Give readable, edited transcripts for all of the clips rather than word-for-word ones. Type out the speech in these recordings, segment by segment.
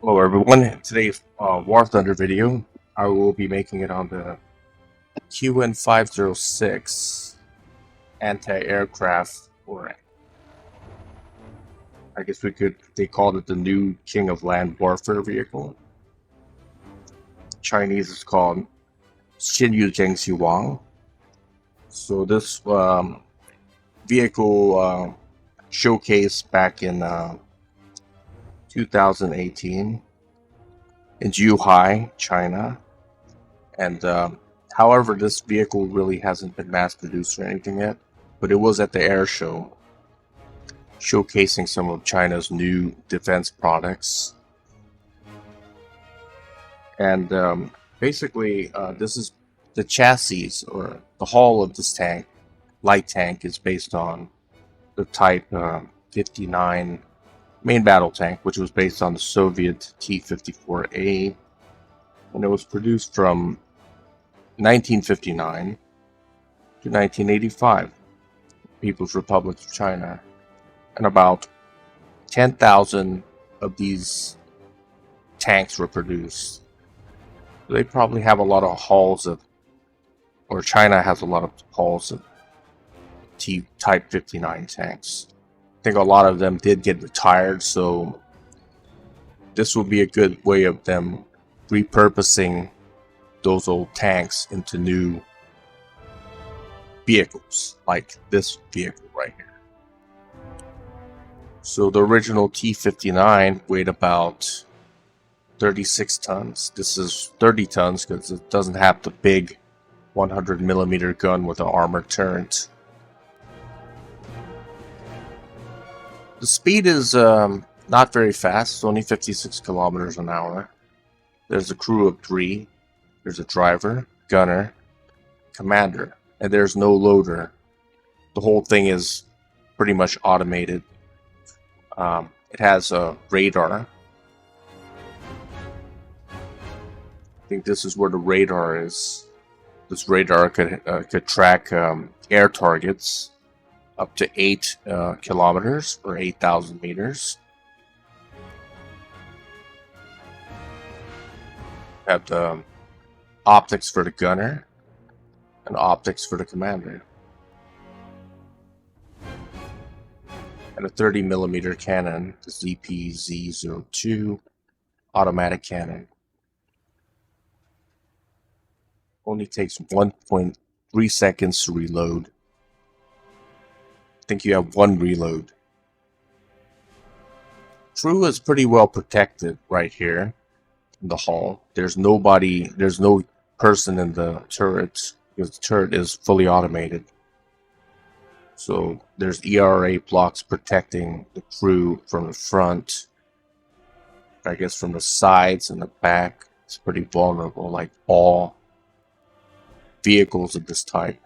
Hello everyone, today's War Thunder video, I will be making it on the QN506 anti-aircraft, or I guess they called it the new King of Land Warfare vehicle. Chinese is called Xinyu Zhengxi Wang. So this vehicle showcased back in 2018 in Zhuhai, China, and however, this vehicle really hasn't been mass produced or anything yet, but it was at the air show, showcasing some of China's new defense products. And basically, this is the chassis, or the hull of this tank, light tank, is based on the Type 59 main battle tank, which was based on the Soviet T-54A, and it was produced from 1959 to 1985, People's Republic of China, and about 10,000 of these tanks were produced. They probably have a lot of hulls of, or China has a lot of hulls of Type 59 tanks. I think a lot of them did get retired, so this will be a good way of them repurposing those old tanks into new vehicles, like this vehicle right here. So the original T-59 weighed about 36 tons. This is 30 tons because it doesn't have the big 100mm gun with an armored turret. The speed is not very fast. It's only 56 kilometers an hour. There's a crew of 3. There's a driver, gunner, commander, and there's no loader. The whole thing is pretty much automated. It has a radar. I think this is where the radar is. This radar could track air targets up to 8 kilometers or 8,000 meters. Have the optics for the gunner and optics for the commander, and a 30mm cannon, the ZPZ-02 automatic cannon. Only takes 1.3 seconds to reload. I think you have 1 reload. Crew is pretty well protected right here in the hull. There's no person in the turret, because the turret is fully automated. So there's ERA blocks protecting the crew from the front. I guess from the sides and the back, it's pretty vulnerable, like all vehicles of this type.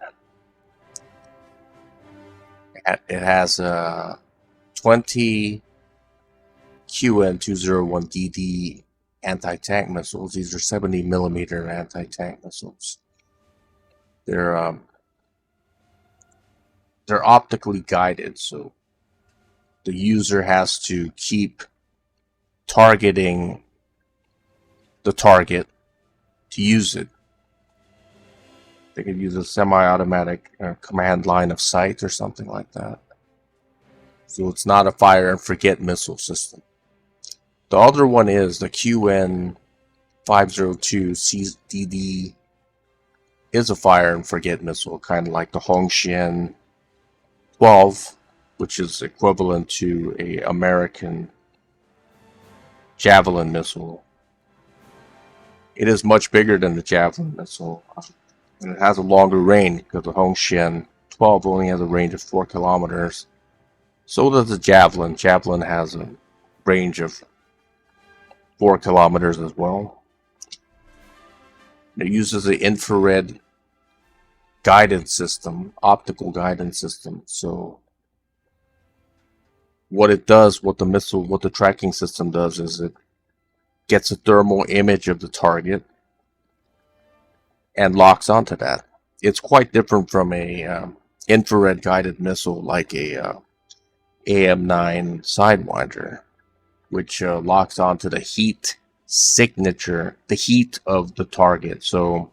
It has 20 QN201DD anti-tank missiles. These are 70mm anti-tank missiles. They're optically guided, so the user has to keep targeting the target to use it. They could use a semi-automatic command line of sight or something like that. So it's not a fire and forget missile system. The other one is the QN502CDD, is a fire and forget missile, kind of like the Hongxian 12, which is equivalent to a American Javelin missile. It is much bigger than the Javelin missile, and it has a longer range because the Hongxian 12 only has a range of 4 kilometers. So does the Javelin. Javelin has a range of 4 kilometers as well. It uses the infrared guidance system, optical guidance system. So what it does, what the tracking system does, is it gets a thermal image of the target and locks onto that. It's quite different from a infrared guided missile like a AM-9 Sidewinder. which locks onto the heat signature, the heat of the target. So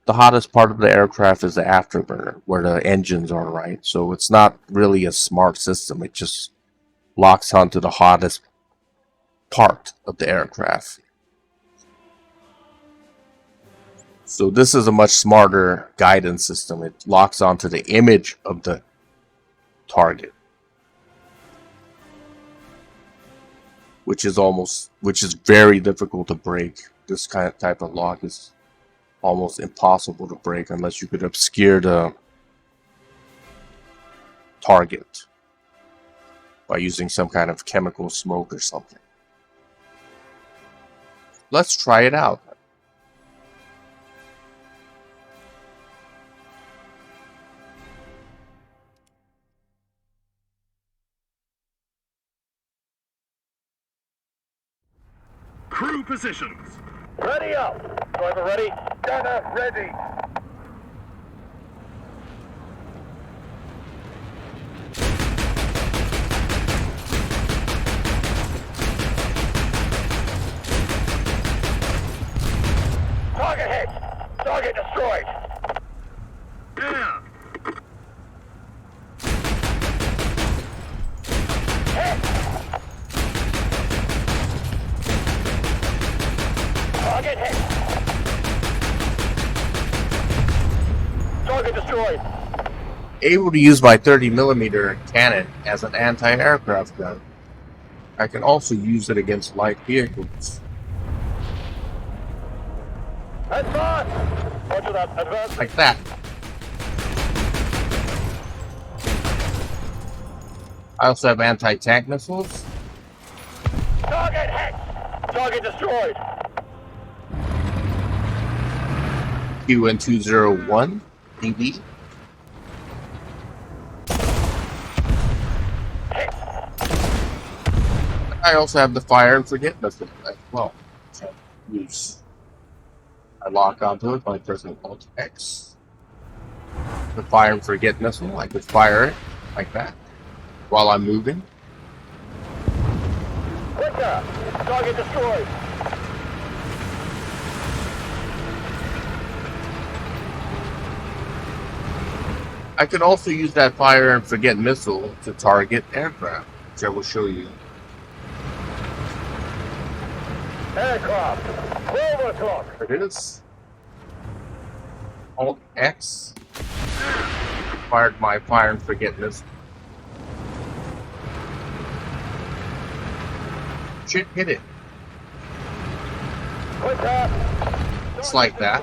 the hottest part of the aircraft is the afterburner, where the engines are, right? So it's not really a smart system. It just locks onto the hottest part of the aircraft. So this is a much smarter guidance system. It locks onto the image of the target, which is very difficult to break. This kind of type of lock is almost impossible to break unless you could obscure the target by using some kind of chemical smoke or something. Let's try it out. Crew positions. Ready up. Driver ready. Gunner ready. Target hit. Target destroyed. Yeah. Hit. Target hit. Target destroyed. Able to use my 30mm cannon as an anti-aircraft gun. I can also use it against light vehicles. Advance. Roger that. Advance. Like that. I also have anti-tank missiles. Target hit. Target destroyed. QN506 DD. Hit. I also have the fire and forget missile as well. I lock onto it by pressing Alt X. The fire and forget missile, I could fire it like that while I'm moving. Quicker. Target destroyed. I could also use that fire and forget missile to target aircraft, which I will show you. Aircraft. 12 o'clock. There it is. Alt X. Fired my fire and forget missile. Shit, hit it. Quicker. It's like that.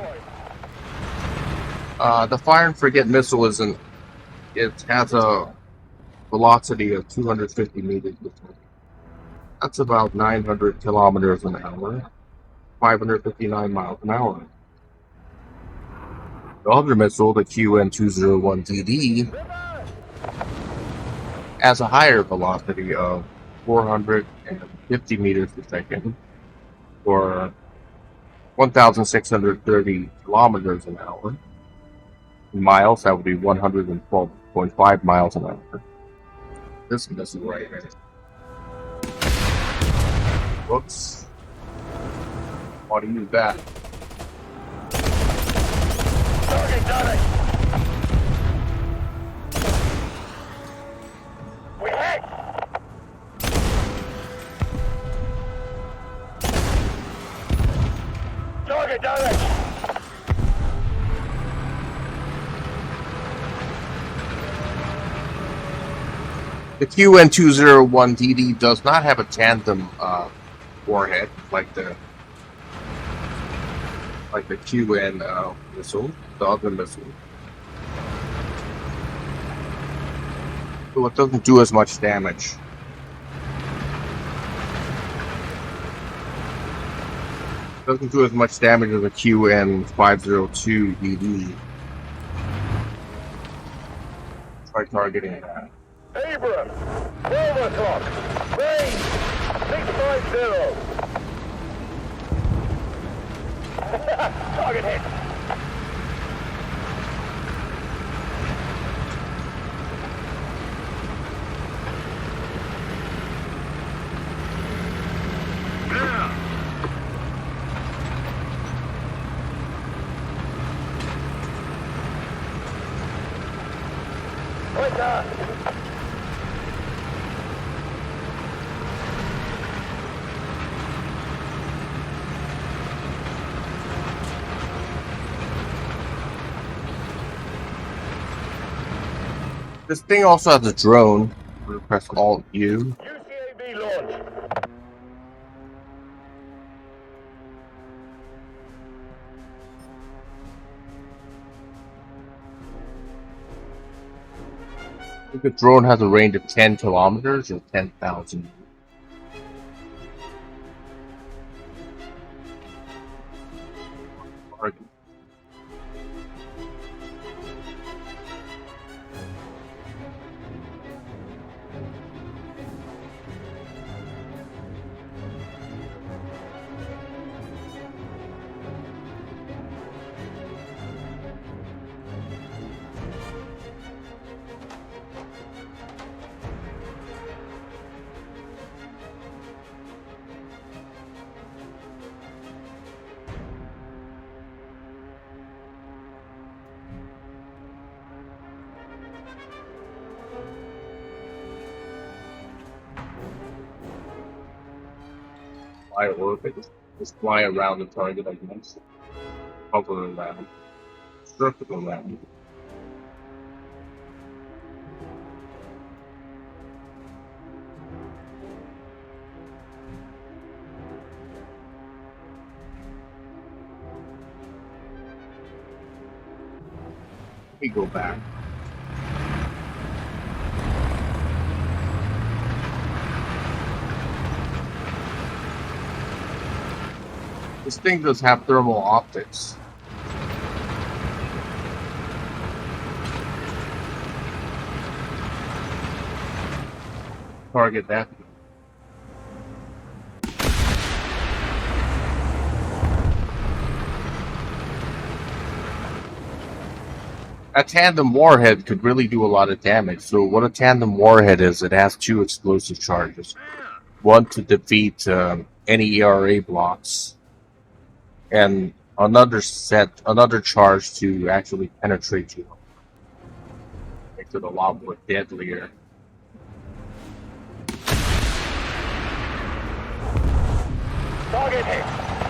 The fire and forget missile it has a velocity of 250 meters per second. That's about 900 kilometers an hour, 559 miles an hour. The other missile, the QN506 has a higher velocity of 450 meters per second, or 1,630 kilometers an hour. In miles, that would be 112.5 miles an hour. This missile right here. Whoops. Why do you use that? Target done it. We hit. Target done it. The QN506 does not have a tandem warhead like the QN missile, the other missile. So it doesn't do as much damage. It doesn't do as much damage as the QN502 Try targeting that. Abrams. 12 o'clock. Range. 650. Target hit. Weiter! This thing also has a drone. We'll press Alt U. UCAV launch. I think the drone has a range of 10 kilometers or 10,000. Fly orbit, just fly around the target like this. Hover around. Circle around. Let me go back. This thing does have thermal optics. Target that. A tandem warhead could really do a lot of damage. So what a tandem warhead is, it has two explosive charges. One to defeat any ERA blocks, and another charge to actually penetrate you. Makes it a lot more deadlier. Target hit.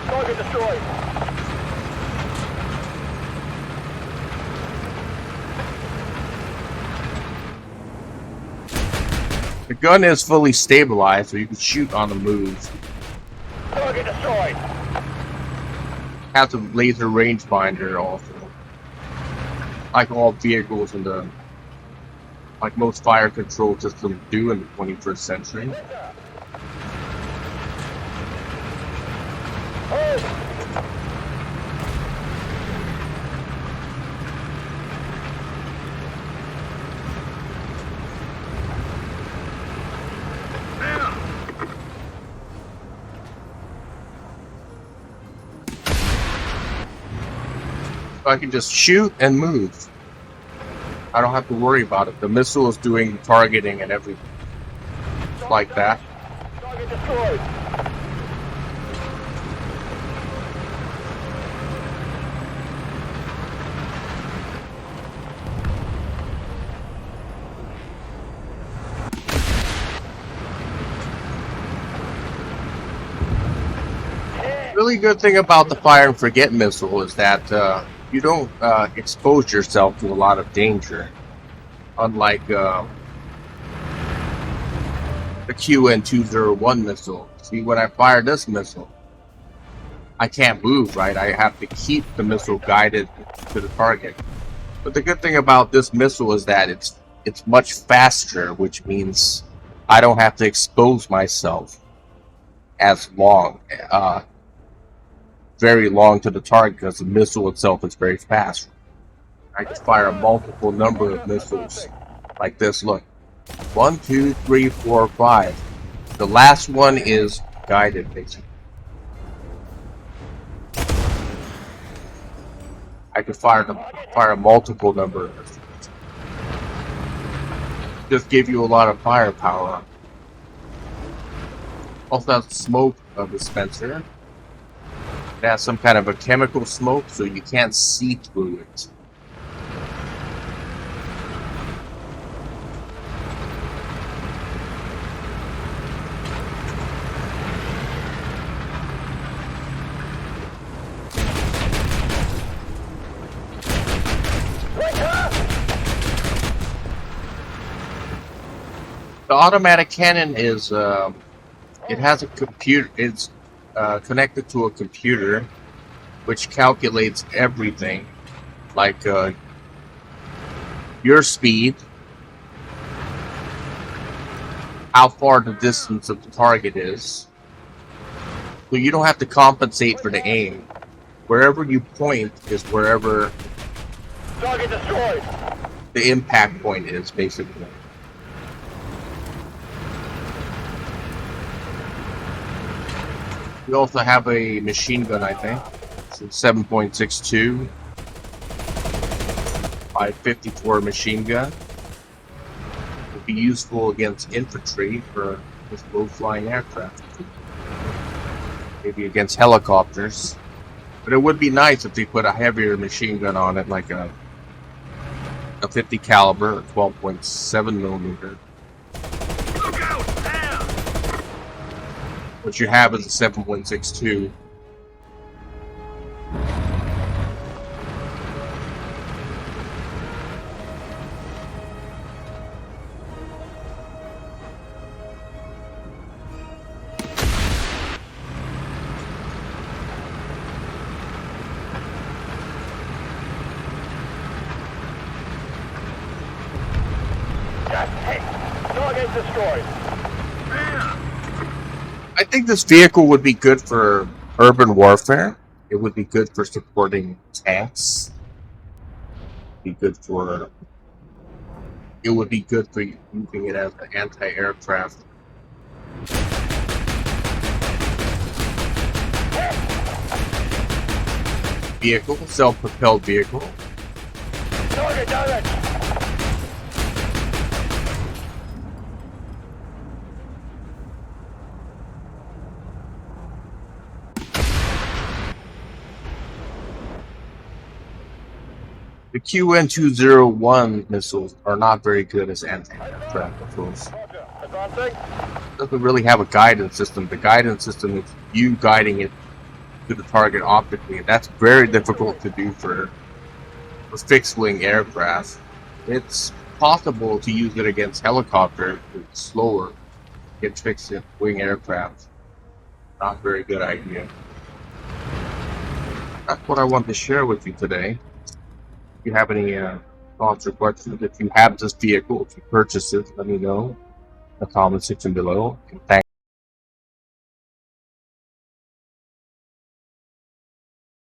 Target destroyed. The gun is fully stabilized, so you can shoot on the move. Target destroyed. Has a laser rangefinder also. Like all vehicles in the, like most fire control systems do in the 21st century. I can just shoot and move. I don't have to worry about it. The missile is doing targeting and everything. Like that. Target destroyed. Really good thing about the fire and forget missile is that you don't expose yourself to a lot of danger, unlike the QN506 missile. See, when I fire this missile, I can't move, right? I have to keep the missile guided to the target. But the good thing about this missile is that it's much faster, which means I don't have to expose myself as long. Very long to the target because the missile itself is very fast. I can fire a multiple number of missiles like this. Look, 1, 2, 3, 4, 5. The last one is guided, basically. I can fire a multiple number of missiles. Just give you a lot of firepower. Also has smoke dispenser. It has some kind of a chemical smoke, so you can't see through it. The automatic cannon is it has a computer. It's connected to a computer, which calculates everything, like your speed, how far the distance of the target is. So you don't have to compensate for the aim. Wherever you point is wherever Target destroyed. the impact point is, basically. We also have a machine gun, I think. It's a 7.62 by 54 machine gun. It would be useful against infantry for with low-flying aircraft. Maybe against helicopters. But it would be nice if they put a heavier machine gun on it, like a 50 caliber or 12.7 millimeter. Look out! Air! What you have is a 7.62. Target destroyed. Air! I think this vehicle would be good for urban warfare. It would be good for supporting tanks. It would be good for using it as an anti-aircraft. Vehicle, self-propelled vehicle. Target direct. The QN506 missiles are not very good as anti-aircraft missiles. Roger. Advancing. It doesn't really have a guidance system. The guidance system is you guiding it to the target optically, and that's very difficult to do for fixed-wing aircraft. It's possible to use it against helicopters. It's slower against fixed-wing aircraft. Not a very good idea. That's what I want to share with you today. If you have any thoughts or questions, if you have this vehicle, if you purchase it, let me know in the comment section below. And thanks.